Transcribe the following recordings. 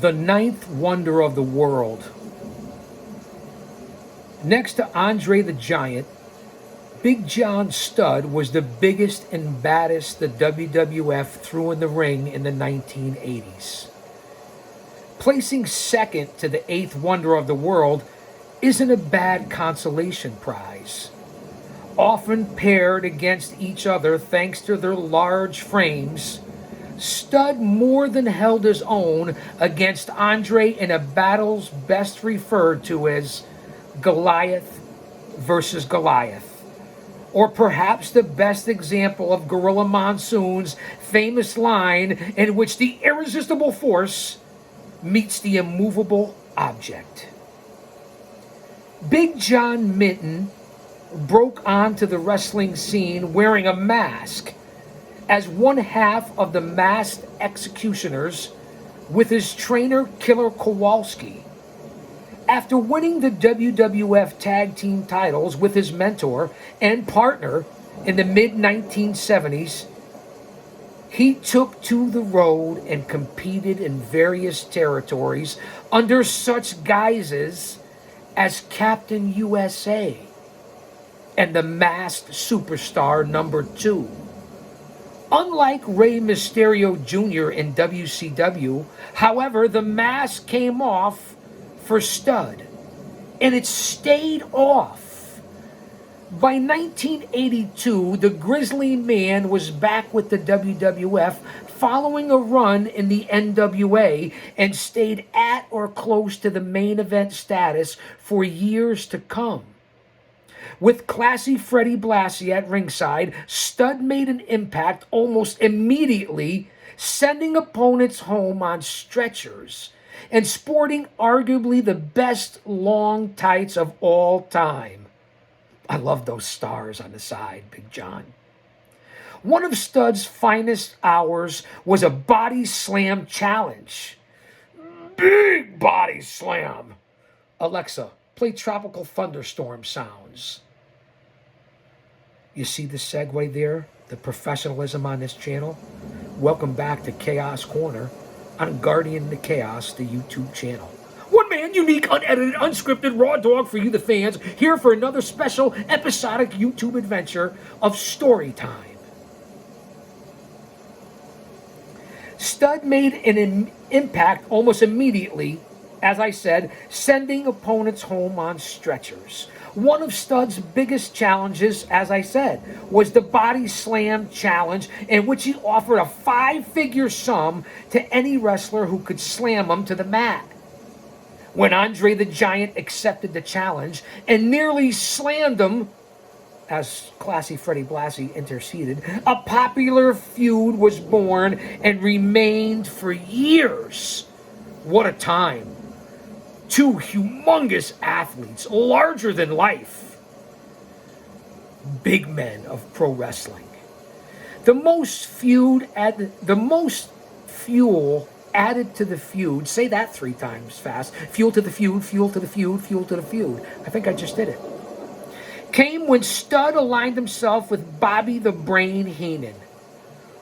the ninth wonder of the world. Next to Andre the Giant, Big John Studd was the biggest and baddest the WWF threw in the ring in the 1980s. Placing second to the eighth wonder of the world isn't a bad consolation prize. Often paired against each other thanks to their large frames, Studd more than held his own against Andre in a battle best referred to as Goliath versus Goliath. Or perhaps the best example of Gorilla Monsoon's famous line in which the irresistible force meets the immovable object. Big John Minton broke onto the wrestling scene wearing a mask as one half of the Masked Executioners with his trainer Killer Kowalski. After winning the WWF Tag Team titles with his mentor and partner in the mid-1970s, he took to the road and competed in various territories under such guises as Captain USA and the Masked Superstar #2. Unlike Rey Mysterio Jr. in WCW, however, the mask came off for Studd, and it stayed off. By 1982, the Grizzly Man was back with the WWF following a run in the NWA and stayed at or close to the main event status for years to come. With Classy Freddie Blassie at ringside, Studd made an impact almost immediately, sending opponents home on stretchers and sporting arguably the best long tights of all time. I love those stars on the side, Big John. One of Studd's finest hours was a body slam challenge. Big body slam! Alexa, play Tropical Thunderstorm sounds. You see the segue there? The professionalism on this channel? Welcome back to Chaos Corner on Guardian the Chaos, the YouTube channel. One man, unique, unedited, unscripted, raw dog for you, the fans, here for another special episodic YouTube adventure of story time. Studd made an impact almost immediately, as I said, sending opponents home on stretchers. One of Studd's biggest challenges, as I said, was the Body Slam Challenge, in which he offered a 5-figure sum to any wrestler who could slam him to the mat. When Andre the Giant accepted the challenge and nearly slammed him, as Classy Freddie Blassie interceded, a popular feud was born and remained for years. What a time. Two humongous athletes, larger than life. Big men of pro wrestling. The most fuel added to the feud, say that 3 times fast, fuel to the feud, fuel to the feud, fuel to the feud. I think I just did it. Came when Studd aligned himself with Bobby the Brain Heenan.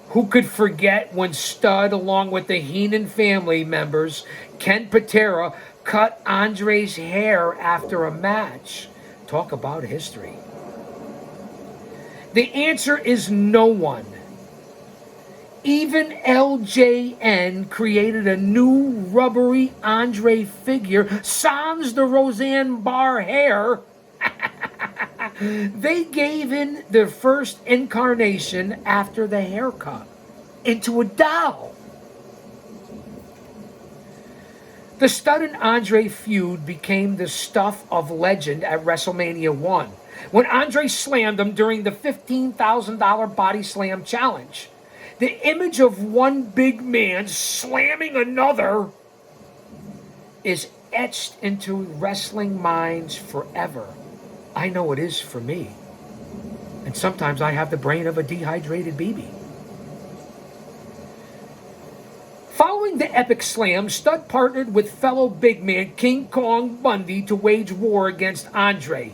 Who could forget when Studd, along with the Heenan family members, Ken Patera, cut Andre's hair after a match? Talk about history. The answer is no one. Even LJN created a new rubbery Andre figure, sans the Roseanne Barr hair. They gave in their first incarnation after the haircut into a doll. The Studd and Andre feud became the stuff of legend at WrestleMania 1, when Andre slammed him during the $15,000 Body Slam Challenge. The image of one big man slamming another is etched into wrestling minds forever. I know it is for me. And sometimes I have the brain of a dehydrated baby. Following the epic slam, Studd partnered with fellow big man King Kong Bundy to wage war against Andre.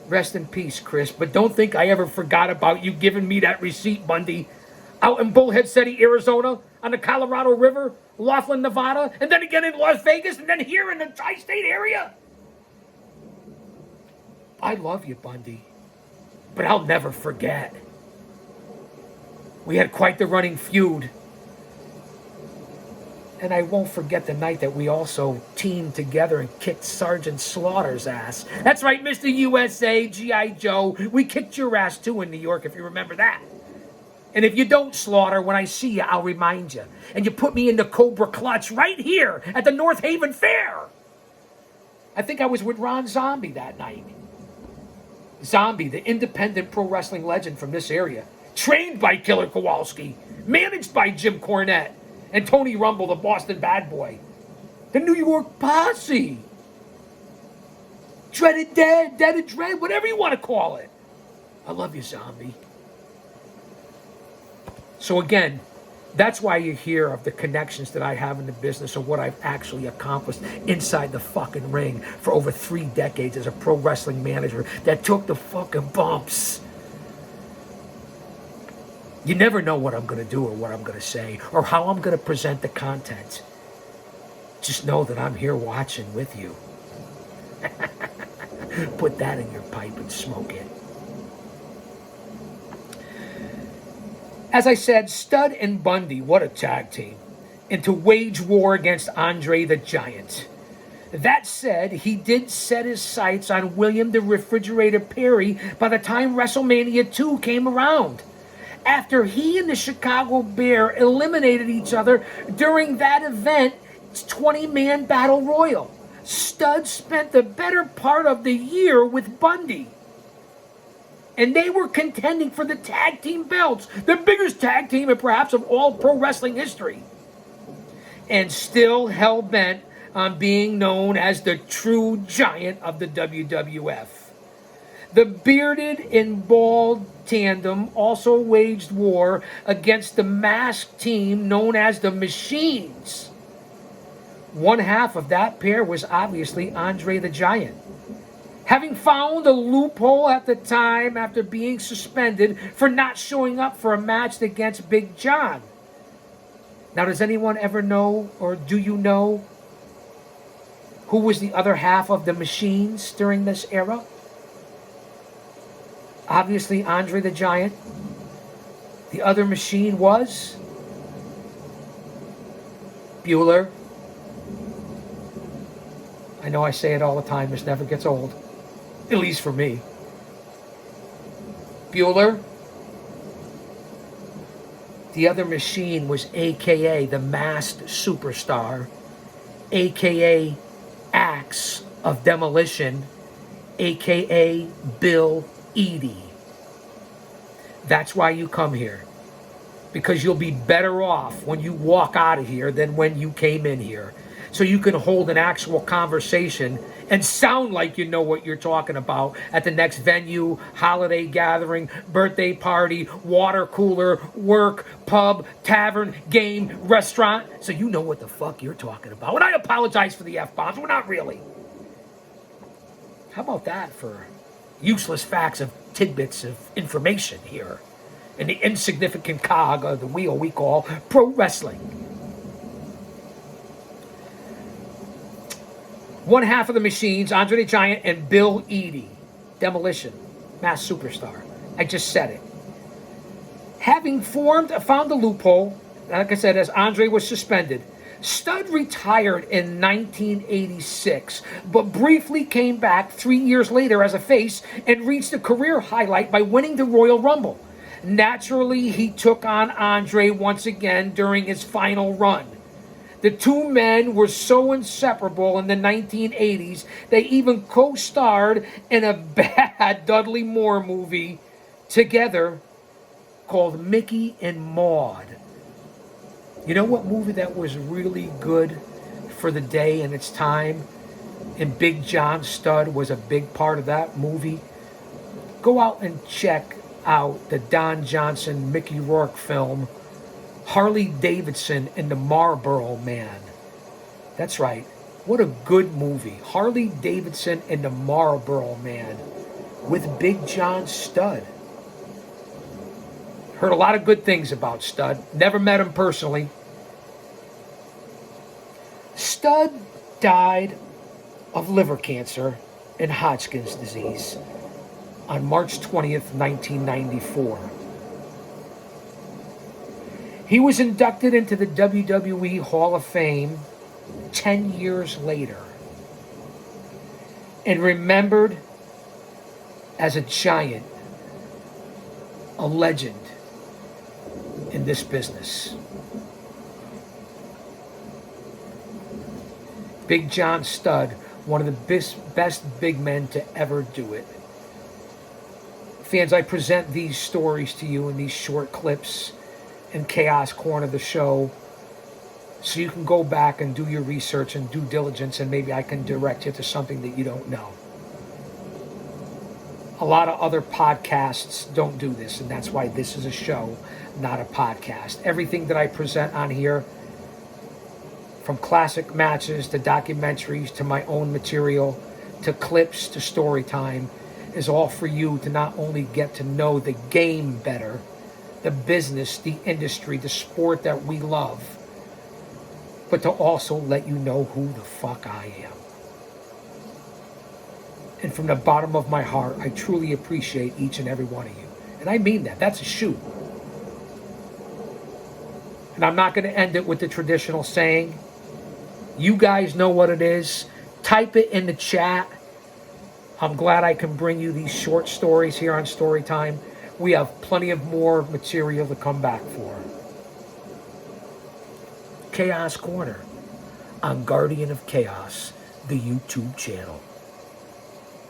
Rest in peace, Chris, but don't think I ever forgot about you giving me that receipt, Bundy. Out in Bullhead City, Arizona, on the Colorado River, Laughlin, Nevada, and then again in Las Vegas, and then here in the tri-state area. I love you, Bundy, but I'll never forget. We had quite the running feud. And I won't forget the night that we also teamed together and kicked Sergeant Slaughter's ass. That's right, Mr. USA, G.I. Joe. We kicked your ass too in New York, if you remember that. And if you don't, Slaughter, when I see you, I'll remind you. And you put me in the Cobra Clutch right here at the North Haven Fair. I think I was with Ron Zombie that night. Zombie, the independent pro wrestling legend from this area. Trained by Killer Kowalski. Managed by Jim Cornette. And Tony Rumble, the Boston bad boy. The New York Posse. Dreaded Dead, Dead Dread, whatever you want to call it. I love you, Zombie. So again, that's why you hear of the connections that I have in the business and what I've actually accomplished inside the fucking ring for over 3 decades as a pro wrestling manager that took the fucking bumps. You never know what I'm going to do or what I'm going to say or how I'm going to present the content. Just know that I'm here watching with you. Put that in your pipe and smoke it. As I said, Stud and Bundy, what a tag team. And to wage war against Andre the Giant. That said, he did set his sights on William the Refrigerator Perry by the time WrestleMania 2 came around. After he and the Chicago Bear eliminated each other during that event's 20-man battle royal. Stud spent the better part of the year with Bundy. And they were contending for the tag team belts, the biggest tag team perhaps of all pro wrestling history. And still hell-bent on being known as the true giant of the WWF. The bearded and bald tandem also waged war against the masked team known as the Machines. One half of that pair was obviously Andre the Giant. Having found a loophole at the time after being suspended for not showing up for a match against Big John. Now, does anyone ever know, or do you know, who was the other half of the Machines during this era? Obviously, Andre the Giant. The other Machine was Bueller. I know I say it all the time. This never gets old. At least for me. Bueller. The other Machine was a.k.a. the Masked Superstar, a.k.a. Axe of Demolition, a.k.a. Bill Eadie. That's why you come here. Because you'll be better off when you walk out of here than when you came in here. So you can hold an actual conversation and sound like you know what you're talking about at the next venue, holiday gathering, birthday party, water cooler, work, pub, tavern, game, restaurant. So you know what the fuck you're talking about. And I apologize for the F-bombs. We're not really. How about that for useless facts of tidbits of information here in the insignificant cog of the wheel we call pro wrestling? One half of the Machines, Andre the Giant and Bill Eadie. Demolition. Masked Superstar. I just said it. Having found a loophole, like I said, as Andre was suspended, Stud retired in 1986, but briefly came back 3 years later as a face and reached a career highlight by winning the Royal Rumble. Naturally, he took on Andre once again during his final run. The two men were so inseparable in the 1980s, they even co-starred in a bad Dudley Moore movie together called Mickey and Maude. You know what movie that was really good for the day and its time? And Big John Studd was a big part of that movie. Go out and check out the Don Johnson, Mickey Rourke film, Harley Davidson and the Marlboro Man. That's right. What a good movie. Harley Davidson and the Marlboro Man with Big John Studd. Heard a lot of good things about Studd. Never met him personally. Stud died of liver cancer and Hodgkin's disease on March 20th, 1994. He was inducted into the WWE Hall of Fame 10 years later and remembered as a giant, a legend in this business. Big John Studd, one of the best big men to ever do it. Fans, I present these stories to you in these short clips in Chaos Corner of the show so you can go back and do your research and due diligence, and maybe I can direct you to something that you don't know. A lot of other podcasts don't do this, and that's why this is a show, not a podcast. Everything that I present on here, from classic matches to documentaries to my own material to clips to story time, is all for you to not only get to know the game better, the business, the industry, the sport that we love, but to also let you know who the fuck I am. And from the bottom of my heart, I truly appreciate each and every one of you. And I mean that. That's a shoot. And I'm not going to end it with the traditional saying. You guys know what it is. Type it in the chat. I'm glad I can bring you these short stories here on Storytime. We have plenty of more material to come back for. Chaos Corner on Guardian of Chaos, the YouTube channel.